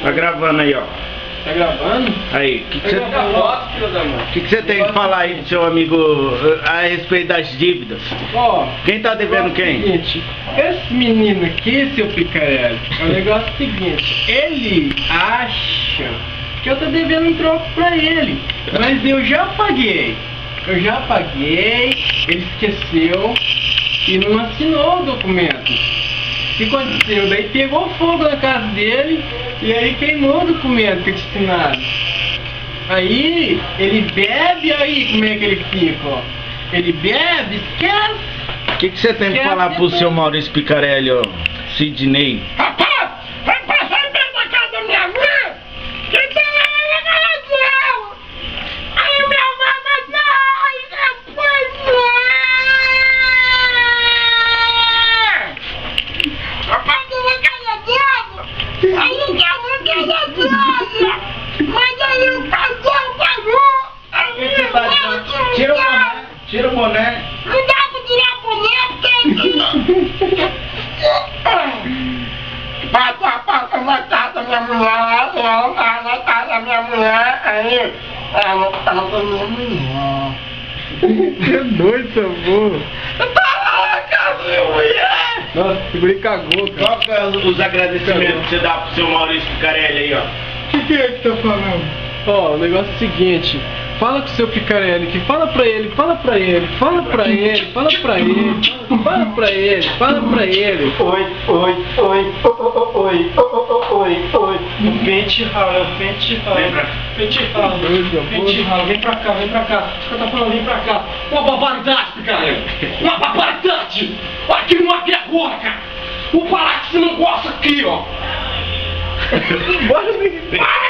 Tá gravando aí, ó. Tá gravando? Aí, o que você tem Negócio que falar aí do seu amigo a respeito das dívidas? Ó, Quem tá devendo quem? Seguinte, esse menino aqui, seu Picarelli, é o negócio seguinte, ele acha que eu tô devendo um troco pra ele, mas eu já paguei, ele esqueceu e não assinou o documento. O que aconteceu? Daí pegou fogo na casa dele e aí queimou o documento que eu tinha assinado. Aí ele bebe, aí como é que ele fica, ó? Ele bebe, esquece. O que você tem que falar pro seu Maurício Picarelli, ó? Sidney? Rapaz, vai passar perto da casa da minha mãe, que tá lá na casa dela. Aí minha mãe vai dar, depois rapaz, tô na casa dela, aí eu quero na casa dela, mas aí o pastor pagou, aí Tira o boné, tira o boné. não dá pra tirar a mulher, porque passa na casa da minha mulher, ela tá na casa da minha mulher, aí ela tá na minha mulher. Que doido, seu burro. Eu tava lá na casa da minha mulher. Nossa, o guri cagou, cara. Qual que é os agradecimentos que você dá pro seu Maurício Picarelli aí, ó? O que é que tá falando? Ó, o negócio é o seguinte, fala com o seu Picarelli aqui, fala pra ele. Oi. Pente rala. Vem pra cá. O que eu tô falando? Vem pra cá. Uma barbaridade, Picarelli. Uma barbaridade. Aqui não aqui agora, cara. Vou parar que você não gosta aqui, ó. Bora, menino. Para!